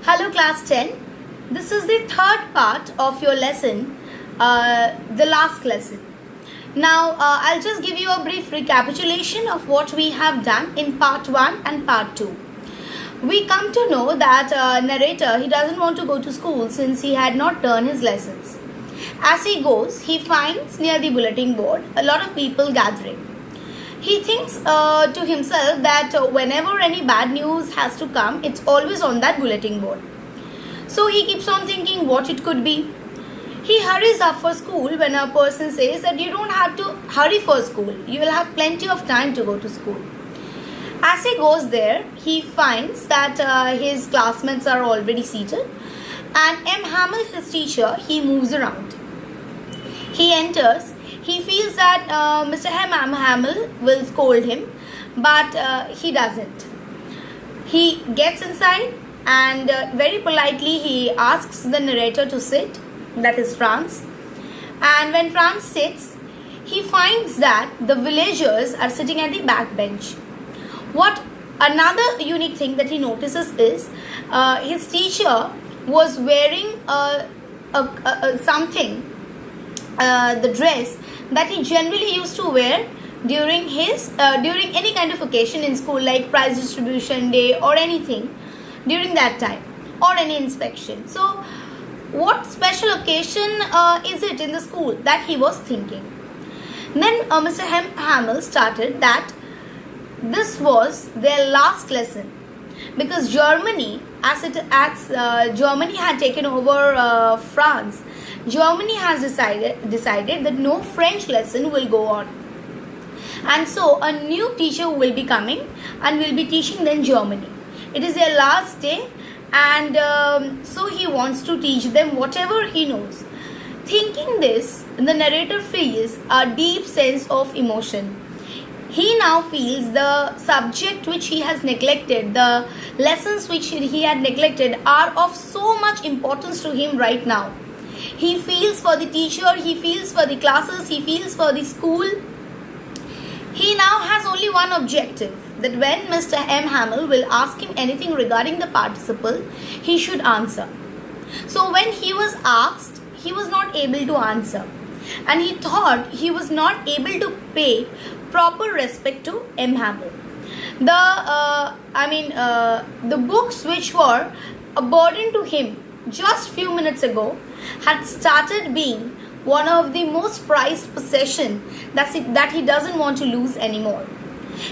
Hello class 10. This is the third part of your lesson, the last lesson. Now I'll just give you a brief recapitulation of what we have done in part 1 and part 2. We come to know that narrator, he doesn't want to go to school since he had not done his lessons. As he goes, he finds near the bulletin board a lot of people gathering. He thinks to himself that whenever any bad news has to come, it's always on that bulletin board. So he keeps on thinking what it could be. He hurries up for school when a person says that you don't have to hurry for school. You will have plenty of time to go to school. As he goes there, he finds that his classmates are already seated. And M. Hamel, his teacher, he moves around. He enters. He feels that Mr. M. Hamel will scold him, but he doesn't. He gets inside and very politely he asks the narrator to sit, that is Franz. And when Franz sits, he finds that the villagers are sitting at the back bench. What another unique thing that he notices is his teacher was wearing something, the dress that he generally used to wear during any kind of occasion in school, like prize distribution day or anything during that time, or any inspection. So what special occasion is it in the school that he was thinking? Then Mr. Hamel started that this was their last lesson, because Germany, as Germany had taken over France, Germany has decided that no French lesson will go on. And so a new teacher will be coming and will be teaching them Germany. It is their last day, and so he wants to teach them whatever he knows. Thinking this, the narrator feels a deep sense of emotion. He now feels the subject which he has neglected, the lessons which he had neglected are of so much importance to him right now. He feels for the teacher, he feels for the classes, he feels for the school. He now has only one objective, that when Mr. M. Hamel will ask him anything regarding the participle, he should answer. So when he was asked, he was not able to answer. And he thought he was not able to pay proper respect to M. Hamel. The books which were a burden to him just few minutes ago had started being one of the most prized possession that he doesn't want to lose anymore.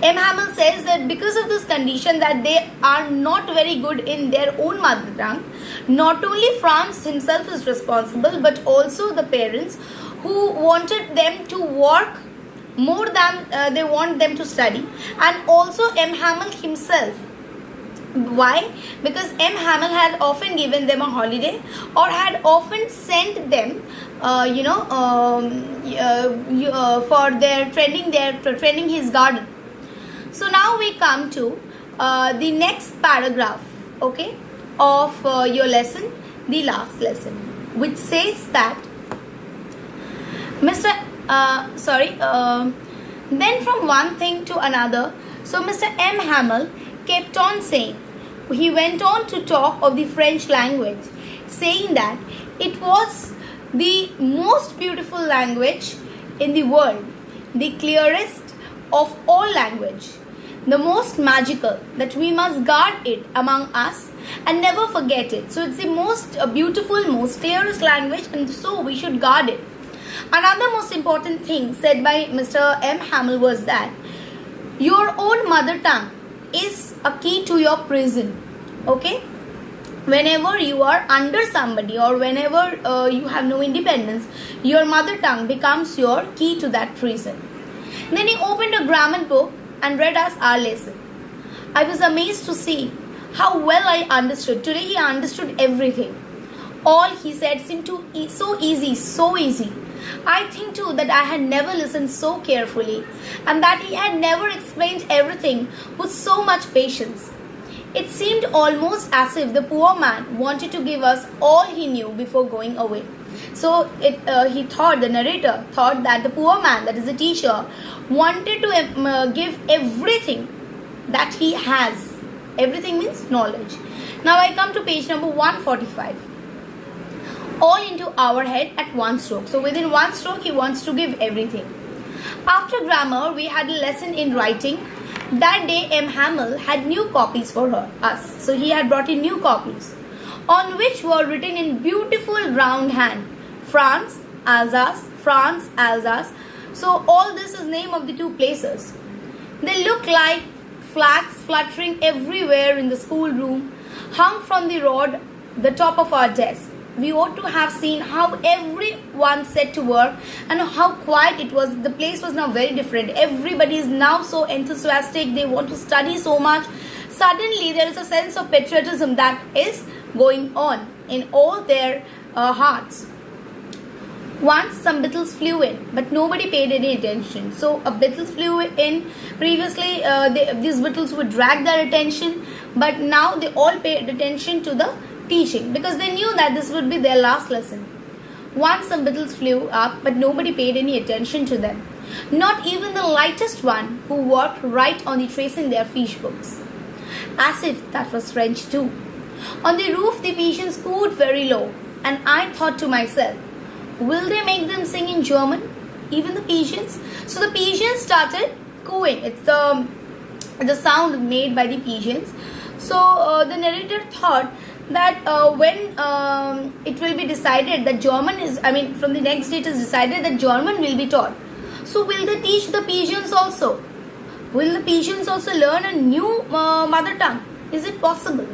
M. Hamel says that because of this condition that they are not very good in their own mother tongue, not only Franz himself is responsible, but also the parents who wanted them to work more than they want them to study, and also M. Hamel himself. Why? Because M. Hamel had often given them a holiday or had often sent them for their training his garden. So now we come to the next paragraph, okay, of your lesson, the last lesson, which says that then from one thing to another, so Mr. M. Hamel kept on saying, he went on to talk of the French language, saying that it was the most beautiful language in the world, the clearest of all language, the most magical, that we must guard it among us and never forget it. So it's the most beautiful, most clearest language, and so we should guard it. Another most important thing said by Mr. M. Hamel was that your own mother tongue is a key to your prison. Okay? Whenever you are under somebody or whenever you have no independence, your mother tongue becomes your key to that prison. Then he opened a grammar book and read us our lesson. I was amazed to see how well I understood. Today he understood everything. All he said seemed to so easy. I think too that I had never listened so carefully, and that he had never explained everything with so much patience. It seemed almost as if the poor man wanted to give us all he knew before going away. So the narrator thought that the poor man, that is the teacher, wanted to give everything that he has. Everything means knowledge. Now I come to page number 145. All into our head at one stroke. So within one stroke, he wants to give everything. After grammar, we had a lesson in writing. That day, M. Hamel had new copies for us. So he had brought in new copies, on which were written in beautiful round hand, France, Alsace, France, Alsace. So all this is name of the two places. They look like flags fluttering everywhere in the schoolroom, hung from the rod, the top of our desk. We ought to have seen how everyone set to work and how quiet it was. The place was now very different. Everybody is now so enthusiastic. They want to study so much. Suddenly, there is a sense of patriotism that is going on in all their hearts. Once some beetles flew in, but nobody paid any attention. So a beetles flew in. Previously, these beetles would drag their attention, but now they all paid attention to the teaching because they knew that this would be their last lesson. Once some beetles flew up, but nobody paid any attention to them. Not even the lightest one who worked right on the trace in their fish books. As if that was French too. On the roof, the pigeons cooed very low, and I thought to myself, will they make them sing in German? Even the pigeons? So the pigeons started cooing. It's the sound made by the pigeons. So the narrator thought that when it will be decided that from the next day it is decided that German will be taught. So will they teach the pigeons also? Will the pigeons also learn a new mother tongue? Is it possible?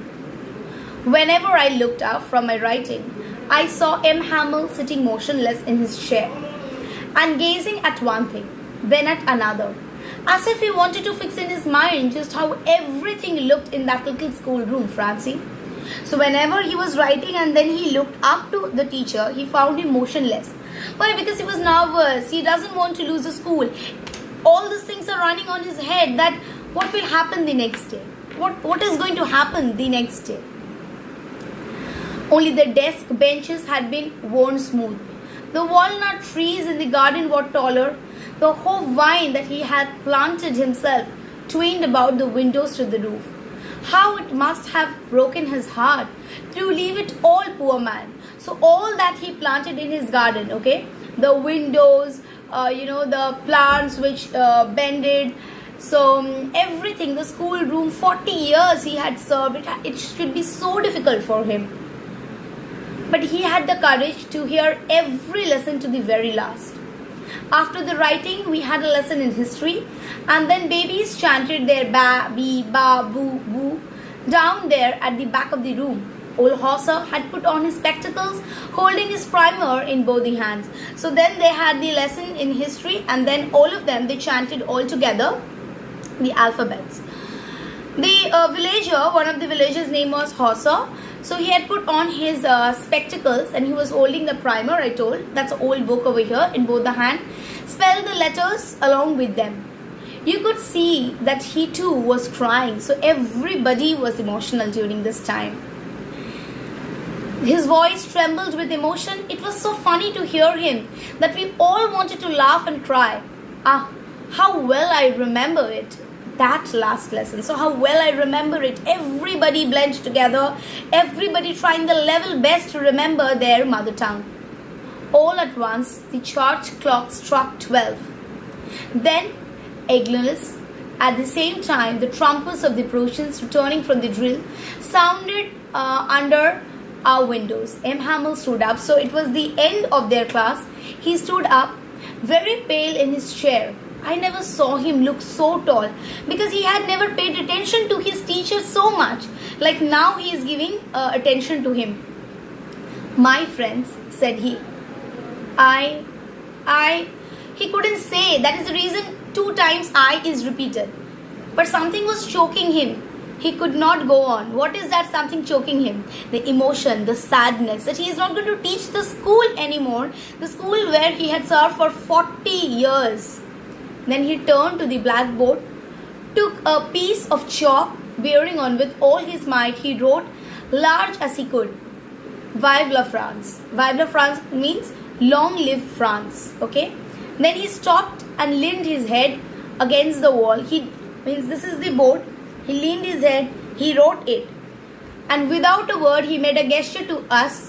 Whenever I looked up from my writing, I saw M. Hamel sitting motionless in his chair and gazing at one thing, then at another, as if he wanted to fix in his mind just how everything looked in that little schoolroom, Francie. So whenever he was writing and then he looked up to the teacher, he found him motionless. Why? Because he was nervous. He doesn't want to lose the school. All these things are running on his head that what will happen the next day? What is going to happen the next day? Only the desk benches had been worn smooth. The walnut trees in the garden were taller. The whole vine that he had planted himself twined about the windows to the roof. How it must have broken his heart to leave it all, poor man. So all that he planted in his garden, okay, the windows, the plants which bended, so everything, the schoolroom, 40 years he had served, it should be so difficult for him. But he had the courage to hear every lesson to the very last. After the writing, we had a lesson in history, and then babies chanted their ba, bee, ba, boo, boo down there at the back of the room. Old Hauser had put on his spectacles, holding his primer in both the hands. So then they had the lesson in history, and then all of them, they chanted all together the alphabets. The villager, one of the villagers' name was Hauser. So he had put on his spectacles and he was holding the primer, I told. That's an old book over here in both the hand. Spelled the letters along with them. You could see that he too was crying. So everybody was emotional during this time. His voice trembled with emotion. It was so funny to hear him that we all wanted to laugh and cry. Ah, how well I remember it. That last lesson. So how well I remember it. Everybody blended together. Everybody trying the level best to remember their mother tongue. All at once, the church clock struck 12. Then, Eglinus, at the same time, the trumpets of the Prussians returning from the drill sounded under our windows. M. Hamel stood up. So it was the end of their class. He stood up, very pale in his chair. I never saw him look so tall because he had never paid attention to his teacher so much. Like now he is giving attention to him. My friends, said he. He couldn't say. That is the reason 2 times I is repeated. But something was choking him. He could not go on. What is that something choking him? The emotion, the sadness that he is not going to teach the school anymore. The school where he had served for 40 years. Then he turned to the blackboard, took a piece of chalk, bearing on with all his might, he wrote, large as he could, Vive la France. Vive la France means long live France. Okay. Then he stopped and leaned his head against the wall. He means this is the board. He leaned his head. He wrote it. and without a word he made a gesture to us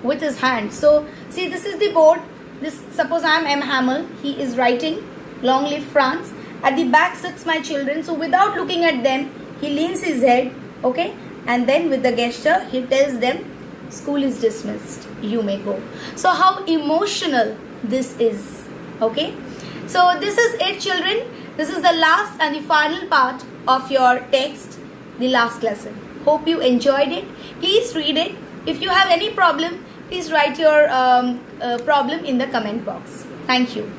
with his hand. So see, this is the board. This, suppose I am M. Hamel, he is writing long live France. At the back sits my children. So without looking at them, he leans his head, okay, and then with the gesture he tells them, school is dismissed, you may go. So how emotional this is, okay. So this is it, children. This is the last and the final part of your text, the last lesson. Hope you enjoyed it. Please read it. If you have any problem, please write your problem in the comment box. Thank you.